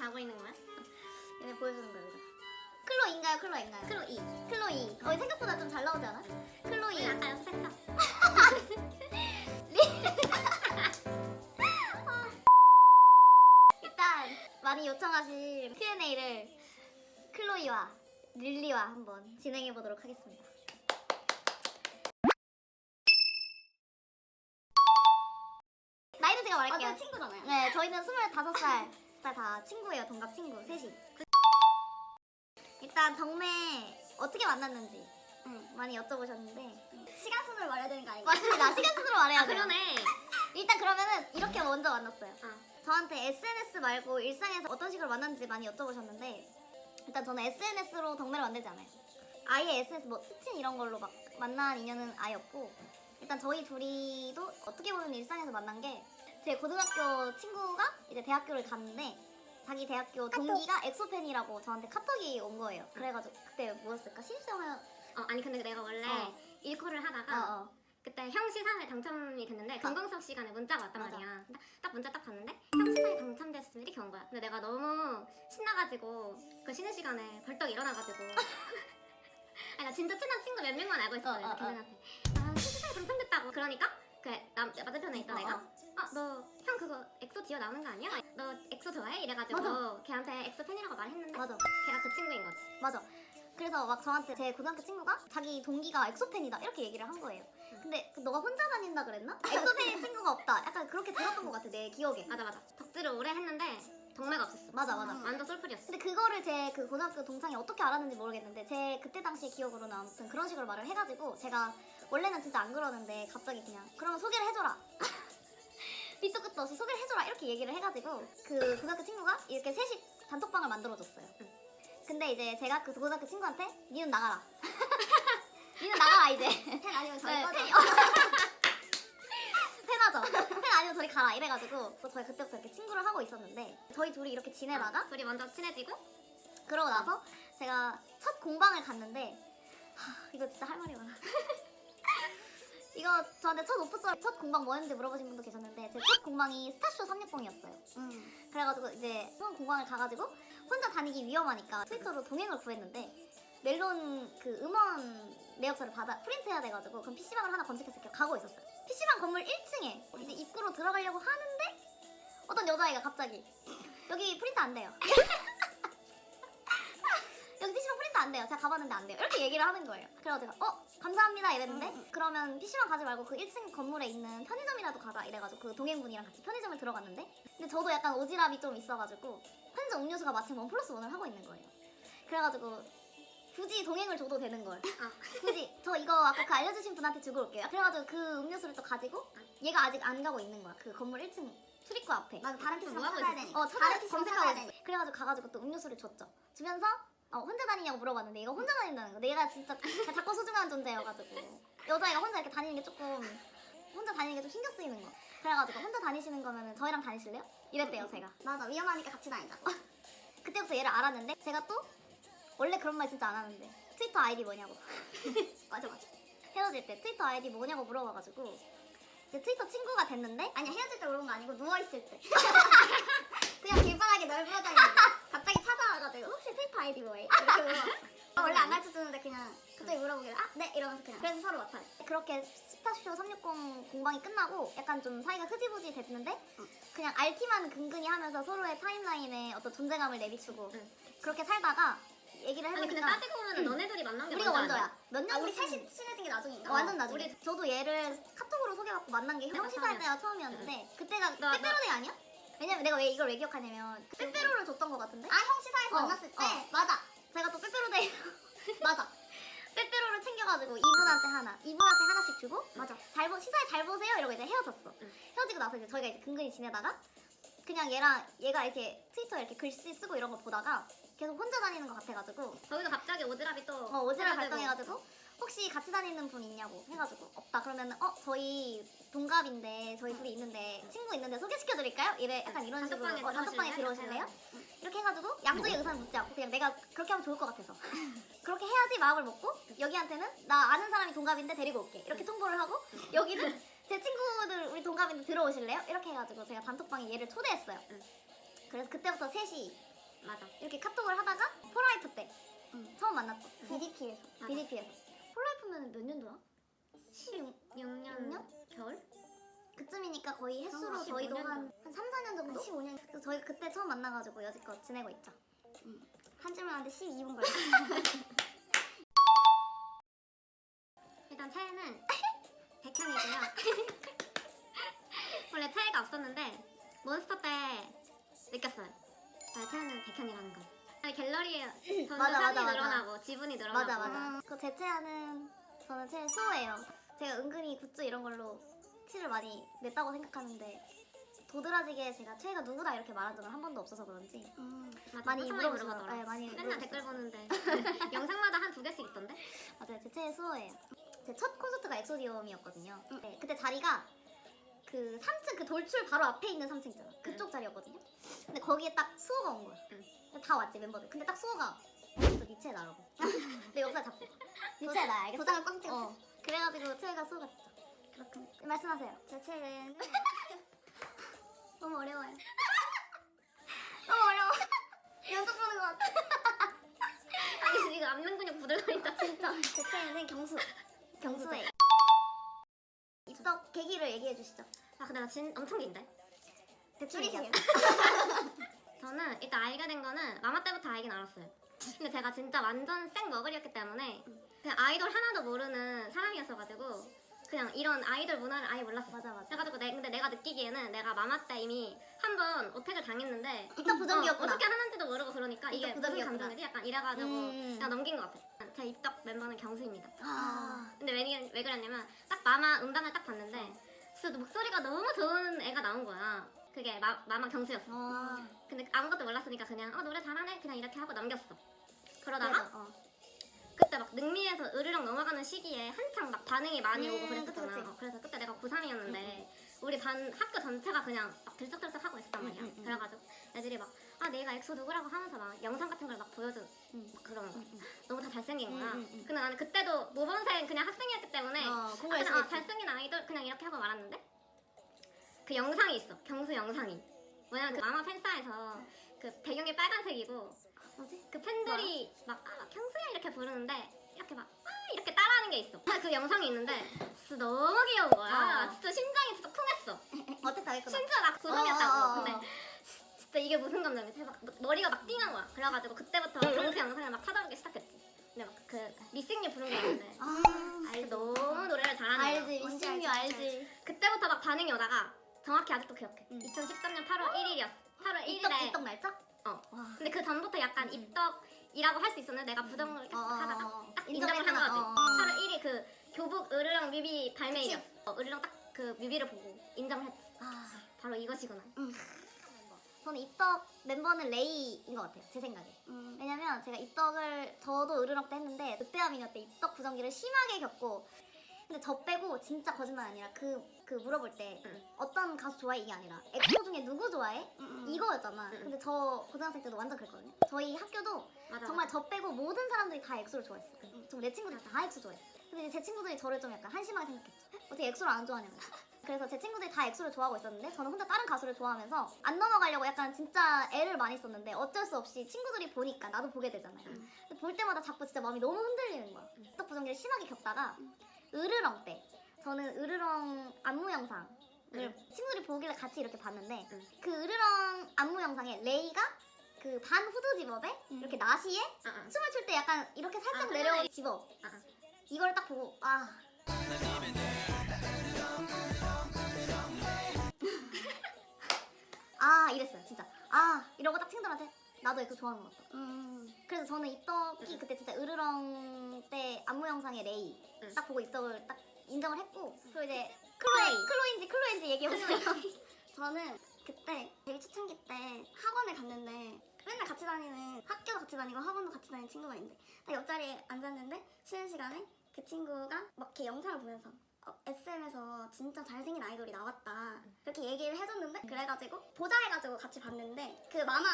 자고 있는 거야? 얘네 보여주는 거야 여기다. 클로이인가요? 클로이인가요? 클로이. 클로이. 생각보다 좀 잘 나오지 않아? 클로이. 아까 연습했어. 일단 많이 요청하신 Q&A를 클로이와 릴리와 한번 진행해 보도록 하겠습니다. 나이는 제가 말할게요. 저희 친구잖아요. 네, 저희는 25살 다 친구예요. 동갑 친구 셋이. 일단 덕내 어떻게 만났는지 많이 여쭤보셨는데 시간 순으로 말해야 되는 거 아닌가? 맞습니다. 시간 순으로 말해야 돼요. 그러네. 일단 그러면은 이렇게 먼저 만났어요. 아. 저한테 SNS 말고 일상에서 어떤 식으로 만났는지 많이 여쭤보셨는데 일단 저는 SNS로 덕내를 만들지 않아요. 아예 SNS 뭐 특친 이런 걸로 막 만난 인연은 아예 없고 일단 저희 둘이도 어떻게 보면 일상에서 만난 게 제 고등학교 친구가 이제 대학교를 갔는데 자기 대학교 동기가 엑소팬이라고 저한테 카톡이 온 거예요. 그래가지고 그때 뭐였을까? 신입생활 아니 근데 내가 원래 일코를 하다가 그때 형 시상에 당첨이 됐는데 금강석 시간에 문자가 왔단 맞아. 말이야. 딱 문자 딱 봤는데 형 시상에 당첨됐으면 이렇게 온 거야. 근데 내가 너무 신나가지고 그 쉬는 시간에 벌떡 일어나가지고 아니 나 진짜 친한 친구 몇 명만 알고 있었거든. 걔네한테 형 시상에 당첨됐다고. 그러니까 그 맞은편에 있던 애가 너 형 그거 엑소 디어 나오는 거 아니야? 너 엑소 좋아해? 이래가지고 맞아. 걔한테 엑소 팬이라고 말했는데 맞아. 걔가 그 친구인 거지. 맞아. 그래서 막 저한테 제 고등학교 친구가 자기 동기가 엑소팬이다 이렇게 얘기를 한 거예요. 근데 너가 혼자 다닌다 그랬나? 엑소팬인 친구가 없다. 약간 그렇게 들었던 것 같아 내 기억에. 맞아. 덕질을 오래 했는데 덕매가 없었어. 맞아. 완전 솔플이었어. 근데 그거를 제 그 고등학교 동창이 어떻게 알았는지 모르겠는데 제 그때 당시 기억으로는 아무튼 그런 식으로 말을 해가지고 제가 원래는 진짜 안 그러는데 갑자기 그냥 그러면 소개를 해줘라. 밑도 끝도 없이 소개를 해줘라 이렇게 얘기를 해가지고 그 고등학교 친구가 이렇게 셋이 단톡방을 만들어줬어요. 근데 이제 제가 그 고등학교 친구한테 니는 나가라. 니는 나가라 이제. 팬 아니면 저희 네, 꺼져. 팬하죠. 팬 아니면 저리 가라 이래가지고 저희 그때부터 이렇게 친구를 하고 있었는데 저희 둘이 이렇게 지내다가 둘이 먼저 친해지고 그러고 나서 제가 첫 공방을 갔는데 이거 진짜 할 말이 많아. 이거 저한테 첫 오프솔 첫 공방 뭐였는지 물어보신 분도 계셨는데 제 첫 공방이 스타쇼 360이었어요. 그래가지고 이제 처음 공방을 가가지고 혼자 다니기 위험하니까 트위터로 동행을 구했는데 멜론 그 음원 내역서를 받아 프린트해야 돼가지고 그럼 PC방을 하나 검색해서 이렇게 가고 있었어요. PC방 건물 1층에 이제 입구로 들어가려고 하는데 어떤 여자애가 갑자기 여기 프린트 안 돼요. 여기 PC방 프린트 안 돼요. 제가 가봤는데 안 돼요. 이렇게 얘기를 하는 거예요. 그래가지고 제가 감사합니다 이랬는데 그러면 PC방 가지 말고 그 1층 건물에 있는 편의점이라도 가자 이래가지고 그 동행분이랑 같이 편의점을 들어갔는데 근데 저도 약간 오지랖이 좀 있어가지고 편의점 음료수가 마침 1+1을 하고 있는 거예요. 그래가지고 굳이 동행을 줘도 되는 걸. 굳이 저 이거 아까 그 알려주신 분한테 주고 올게요. 그래가지고 그 음료수를 또 가지고 얘가 아직 안 가고 있는 거야. 그 건물 1층 출입구 앞에. 맞아. 다른 PC방 뭐 하고 찾아야 있었어? 되니까. 찾아 검색하고 있었어. 그래가지고 가가지고 또 음료수를 줬죠. 주면서 혼자 다니냐고 물어봤는데 얘가 혼자 다닌다는 거. 내가 진짜 작고 소중한 존재여가지고 여자애가 혼자 이렇게 다니는 게 조금 혼자 다니는 게 좀 신경 쓰이는 거. 그래가지고 혼자 다니시는 거면은 저희랑 다니실래요? 이랬대요 제가. 맞아. 위험하니까 같이 다니자. 그때부터 얘를 알았는데 제가 또 원래 그런 말 진짜 안 하는데 트위터 아이디 뭐냐고. 맞아. 헤어질 때 트위터 아이디 뭐냐고 물어봐가지고 이제 트위터 친구가 됐는데 아니야 헤어질 때 물어본 거 아니고 누워있을 때. 그냥 길바닥에 널브러져 있는데 갑자기 찾아와가지고 혹시 트위터 아이디 뭐해? 이렇게 물어봤어. 원래 안 가르쳐주는데 그냥 갑자기 물어보길래 네 이러면서 그냥 그래서 서로 맡아요. 그렇게 스타쇼 360 공방이 끝나고 약간 좀 사이가 흐지부지 됐는데 그냥 RT만 근근히 하면서 서로의 타임라인에 어떤 존재감을 내비추고 그렇게 살다가 얘기를 아니 근데 해보니까 따지고 보면 너네들이 만난 게 우리가 먼저 먼저야. 아니야? 몇 년 우리 전에 셋이 친해진 게 나중인가? 완전 나중에. 저도 얘를 카톡으로 소개받고 만난 게 형시살 때가 처음이었는데 그때가 빼빼로데이 아니야? 왜냐면 내가 왜 이걸 왜 기억하냐면 빼빼로를 줬던 것 같은데? 형 시사에서 만났을 때 맞아. 제가 또 빼빼로데이 맞아. 빼빼로를 챙겨가지고 이분한테 하나씩 주고 맞아. 시사에 잘 보세요 이러고 이제 헤어졌어. 헤어지고 나서 이제 저희가 이제 근근히 지내다가 그냥 얘가 이렇게 트위터에 이렇게 글씨 쓰고 이런 거 보다가 계속 혼자 다니는 것 같아가지고 거기서 갑자기 오지랖이 또 오지랖 발동해가지고 혹시 같이 다니는 분 있냐고 해가지고 없다 그러면 저희 동갑인데 저희 둘이 있는데 친구 있는데 소개시켜드릴까요? 약간 이런 식으로 단톡방에 들어오실래요? 이렇게 해가지고 양쪽의 의사는 묻지 않고 그냥 내가 그렇게 하면 좋을 것 같아서 그렇게 해야지 마음을 먹고 여기한테는 나 아는 사람이 동갑인데 데리고 올게 이렇게 통보를 하고 여기는 제 친구들 우리 동갑인데 들어오실래요? 이렇게 해가지고 제가 단톡방에 얘를 초대했어요. 그래서 그때부터 셋이 맞아. 이렇게 카톡을 하다가 폴라이프 때 처음 만났죠. BDP에서. 맞아. BDP에서. 폴라이프면 몇 년도야? 16년 겨울? 그쯤이니까 거의 횟수로 그럼 저희도 15년 한 3, 4년 정도? 15년. 그래서 저희가 그때 처음 만나가지고 여지껏 지내고 있죠. 한 질문 하는데 12분 걸렸어요. 일단 채는 백현이고요. 원래 채가 없었는데 몬스터 때 느꼈어요. 아, 채는 백현이라는 거. 아니, 갤러리에 점점 맞아, 사진이 맞아. 늘어나고 지분이 늘어나고. 맞아 맞아. 그 제체하는 저는 제일 수호예요. 제가 은근히 굿즈 이런 걸로 티를 많이 냈다고 생각하는데 도드라지게 제가 최애가 누구다 이렇게 말한 적은 한 번도 없어서 그런지 맞아, 많이 엄청 물어보더라고요. 물어보더라. 네, 많이 맨날 물어보세요. 댓글 보는데 영상마다 한 2개씩 있던데? 맞아요. 제 최애 수호예요. 제 첫 콘서트가 엑소디움이었거든요. 네, 그때 자리가 그 3층 그 돌출 바로 앞에 있는 3층 있잖아. 그쪽 자리였거든요. 근데 거기에 딱 수호가 온 거야. 다 왔지 멤버들. 근데 딱 수호가 또 니체 나라고. 내 옆에 잡고. 니체 나 알겠어? 도장을 꽝 찍었어. 그래가지고 최애가 수호가 됐죠. 그렇군. 말씀하세요. 제 최애는 너무 어려워요. 너무 어려워. 연습 보는 것 같아. 아니 지금 앞면 근육 부들거린다 진짜. 제 최애는 경수. 경수예요. 입덕 계기를 얘기해 주시죠. 아 근데 나 엄청 긴데? 대충 얘기해요. 저는 일단 알게 된 거는 마마 때부터 알긴 알았어요. 근데 제가 진짜 완전 생 머글이었기 때문에 그냥 아이돌 하나도 모르는 사람이었어가지고 그냥 이런 아이돌 문화를 아예 몰랐어. 맞아 맞아. 그래가지고 근데 내가 느끼기에는 내가 마마 때 이미 한 번 어택을 당했는데 입덕 부정기였구나. 어떻게 하는지도 모르고 그러니까 이게 입덕 무슨 부정기였구나. 감정이지? 약간 이래가지고 그냥 넘긴 것 같아. 제 입덕 멤버는 경수입니다. 근데 왜 그랬냐면 딱 마마 음방을 딱 봤는데 진짜 목소리가 너무 좋은 애가 나온 거야. 그게 마마 경수였어. 근데 아무것도 몰랐으니까 그냥 노래 잘하네 그냥 이렇게 하고 넘겼어. 그러다가 그때 막 능미에서 으르렁 넘어가는 시기에 한창 막 반응이 많이 오고 그랬었잖아. 그치. 그래서 그때 내가 고3이었는데 우리 반 학교 전체가 그냥 막 들썩들썩 하고 있었단 말이야. 그래가지고 애들이 막 내가 엑소 누구라고 하면서 막 영상 같은 걸 막 보여줘 막 그러는 거야. 너무 다 잘생긴 거야. 근데 나는 그때도 모범생 그냥 학생이었기 때문에 그냥 잘생긴 아이돌 그냥 이렇게 하고 말았는데 그 영상이 있어. 경수 영상이. 뭐냐면 그 마마 팬사에서 그 배경이 빨간색이고 뭐지? 그 팬들이 막 경수야 이렇게 부르는데 이렇게 막 이렇게 따라하는 게 있어. 그 영상이 있는데 진짜 너무 귀여운 거야. 진짜 심장이 진짜 쿵했어. 어땠다 했구나. 심지어 나 고정이었다고. 근데 진짜 이게 무슨 감정이지? 막 머리가 막 띵한 거야. 그래가지고 그때부터 경수 영상을 막 찾아보기 시작했지. 근데 막 그 미싱류 부른 게 있는데 알지? 너무 노래를 잘하는 거야. 알지. 미싱류 알지. 그때부터 막 반응이 오다가 정확히 아직도 기억해. 2013년 8월 1일이었어. 8월 1일에 입덕 날짜? 근데 그 전부터 약간 입덕이라고 할 수 있었는데 내가 부정을 계속 하다가 딱 인정을 한 인정했구나. 거지. 8월 1일 그 교복 으르렁 뮤비 발매일이었어. 으르렁 딱 그 뮤비를 보고 인정을 했지. 바로 이것이구나. 저는 입덕 멤버는 레이인 것 같아요. 제 생각에. 왜냐면 제가 입덕을 저도 으르렁 때 했는데 늑대와 미녀 때 입덕 부정기를 심하게 겪고 근데 저 빼고 진짜 거짓말 아니라 그 물어볼 때 어떤 가수 좋아해 이게 아니라 엑소 중에 누구 좋아해? 이거였잖아. 근데 저 고등학생 때도 완전 그랬거든요. 저희 학교도 맞아. 정말 저 빼고 모든 사람들이 다 엑소를 좋아했어. 정말 내 친구들이 다 엑소 좋아했어. 근데 이제 제 친구들이 저를 좀 약간 한심하게 생각했죠. 어떻게 엑소를 안 좋아하냐면서. 그래서 제 친구들이 다 엑소를 좋아하고 있었는데 저는 혼자 다른 가수를 좋아하면서 안 넘어가려고 약간 진짜 애를 많이 썼는데 어쩔 수 없이 친구들이 보니까 나도 보게 되잖아요. 근데 볼 때마다 자꾸 진짜 마음이 너무 흔들리는 거야. 입덕 부정기를 심하게 겪다가 으르렁 때 저는 으르렁 안무 영상을 친구들이 보길래 같이 이렇게 봤는데 그 으르렁 안무 영상에 레이가 그 반 후드 집업에 이렇게 나시에 춤을 출 때 약간 이렇게 살짝 내려온 집업 이걸 딱 보고 이랬어요 진짜 이러고 딱 친구들한테 나도 엑소 좋아하는 것 같다. 그래서 저는 입덕이 그때 진짜 으르렁 때 안무 영상의 레이 딱 보고 입덕을 딱 인정을 했고 그리고 이제 클로인지 얘기해보세요. 저는 그때 데뷔 초창기 때 학원을 갔는데 맨날 같이 다니는 학교도 같이 다니고 학원도 같이 다니는 친구가 있는데 딱 옆자리에 앉았는데 쉬는 시간에 그 친구가 막 이렇게 영상을 보면서 SM에서 진짜 잘생긴 아이돌이 나왔다 그렇게 얘기를 해줬는데 그래가지고 보자 해가지고 같이 봤는데 그 마마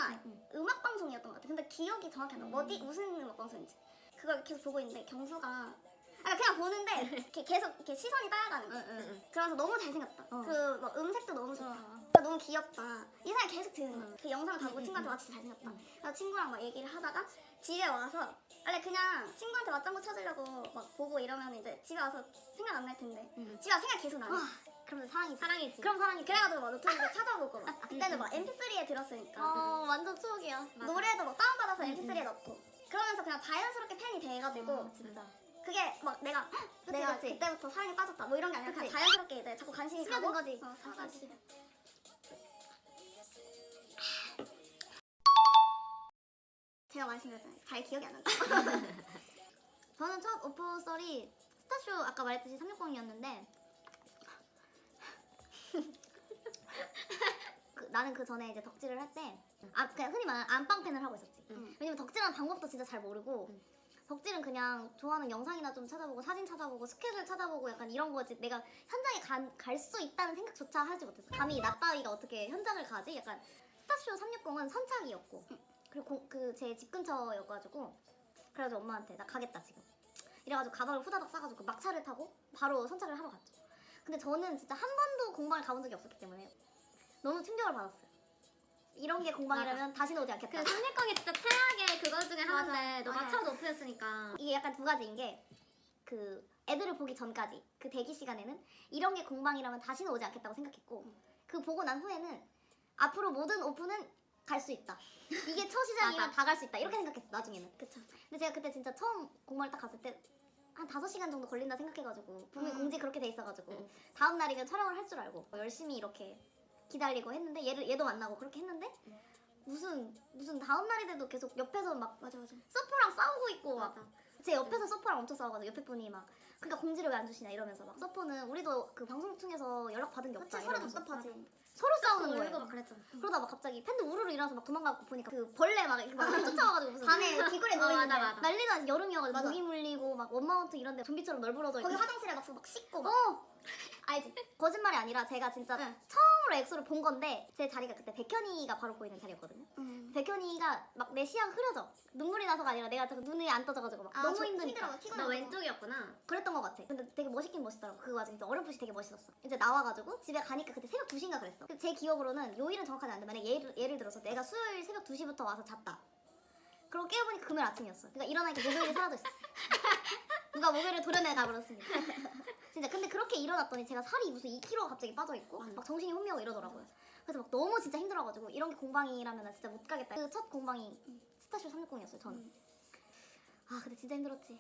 음악방송이었던 것 같아. 근데 기억이 정확히 안 나. 무슨 음악방송인지 그걸 계속 보고 있는데 경수가 그냥 보는데 이렇게 계속 이렇게 시선이 따라가는 거야. 그래서 너무 잘생겼다. 그 뭐 음색도 너무 좋아. 너무 귀엽다 이 생각이 계속 드는 거야. 그 영상 다 보고 친구한테 와 진짜 잘생겼다. 그래서 친구랑 막 얘기를 하다가 집에 와서 원래 그냥 친구한테 맞장구 쳐주려고 막 보고 이러면 이제 집에 와서 생각 안 날 텐데 집에 와서 생각 계속 나네. 그러면 사랑이지. 사랑이지. 그럼 사랑이지. 그래가지고 막 노트북에 찾아보고 막 그때는 막 MP3에 들었으니까 완전 추억이야. 맞아. 노래도 막 다운받아서 MP3에 넣고 그러면서 그냥 자연스럽게 팬이 돼가지고 진짜. 그게 막 내가 그치. 그때부터 사랑에 빠졌다 뭐 이런 게 아니라 그냥 그치. 자연스럽게 이제 자꾸 관심이 스며든 가고 거지. 사가지. 제가 말씀드렸잖아요. 잘 기억이 안 난다. 저는 첫 오프 썰이 스타쇼 아까 말했듯이 360이었는데 나는 그 전에 이제 덕질을 할 때 그냥 흔히 말하는 안방팬을 하고 있었지. 왜냐면 덕질하는 방법도 진짜 잘 모르고 덕질은 그냥 좋아하는 영상이나 좀 찾아보고 사진 찾아보고 스케줄 찾아보고 약간 이런 거지. 내가 현장에 갈 수 있다는 생각조차 하지 못했어. 감히 나 따위가 어떻게 현장을 가지? 약간 스타쇼 360은 선착이었고 그리고 그 제 집 근처여가지고 그래가지고 엄마한테 나 가겠다 지금 이래가지고 가방을 후다닥 싸가지고 막차를 타고 바로 선착을 하러 갔죠. 근데 저는 진짜 한 번도 공방을 가본 적이 없었기 때문에 너무 충격을 받았어요. 이런 게 공방이라면 다시는 오지 않겠다. 그 상대방이 진짜 최악의 그거 중에 하나인데 너가 맞아. 첫 오프였으니까. 이게 약간 두 가지인 게 그 애들을 보기 전까지 그 대기 시간에는 이런 게 공방이라면 다시는 오지 않겠다고 생각했고 그 보고 난 후에는 앞으로 모든 오프는 갈 수 있다. 이게 첫 시작이면 맞아. 다 갈 수 있다. 이렇게 생각했어 나중에는. 그쵸. 근데 제가 그때 진짜 처음 공방을 딱 갔을 때 한 5시간 정도 걸린다 생각해가지고 분명히 공지 그렇게 돼 있어가지고 다음 날이면 촬영을 할 줄 알고 열심히 이렇게 기다리고 했는데 얘도 만나고 그렇게 했는데 무슨 다음 날이 돼도 계속 옆에서 막 맞아. 서포랑 싸우고 있고 막 맞아. 제 옆에서 서포랑 엄청 싸워가지고 옆에 분이 막 그러니까 공지를 왜 안 주시냐 이러면서 막 서포는 우리도 그 방송 통해서 연락 받은 게 없다 그치 서로 이러면서 답답하지. 서로 싸우는 울고 거예요. 막 그랬잖아. 그러다 막 갑자기 팬들 우르르 일어나서 막 도망가고 보니까 그 벌레 막 이렇게 막 쫓아와가지고 무슨 밤에 귀걸이 누워 있는데 맞아. 난리나 여름이어가지고 맞아. 모기 물리고 막 원마운트 이런데 좀비처럼 널브러져 있고 거기 화장실에 막 씻고 막 알지? 거짓말이 아니라 제가 진짜 응. 처음으로 엑소를 본 건데 제 자리가 그때 백현이가 바로 보이는 자리였거든요. 백현이가 막 내 시야가 흐려져 눈물이 나서가 아니라 내가 자꾸 눈이 안 떠져가지고 막 너무 힘드니까 힘들어 피곤해. 너 왼쪽이었구나. 그랬던 것 같아. 근데 되게 멋있긴 멋있더라고. 그 와중에 또 어렴풋이 되게 멋있었어. 이제 나와가지고 집에 가니까 그때 새벽 2시인가 그랬어. 제 기억으로는 요일은 정확하지 않는데 만약 예를 들어서 내가 수요일 새벽 2시부터 와서 잤다. 그러고 깨어보니까 금요일 아침이었어. 그러니까 일어나니까 목요일이 사라져 있어. 누가 목요일을 도려내 가버렸습니다. 진짜 근데 그렇게 일어났더니 제가 살이 무슨 2kg가 갑자기 빠져있고 막 정신이 혼미하고 이러더라고요. 그래서 막 너무 진짜 힘들어가지고 이런 게 공방이라면 나 진짜 못 가겠다. 그 첫 공방이 스타쇼 360이었어요 저는. 아 근데 진짜 힘들었지.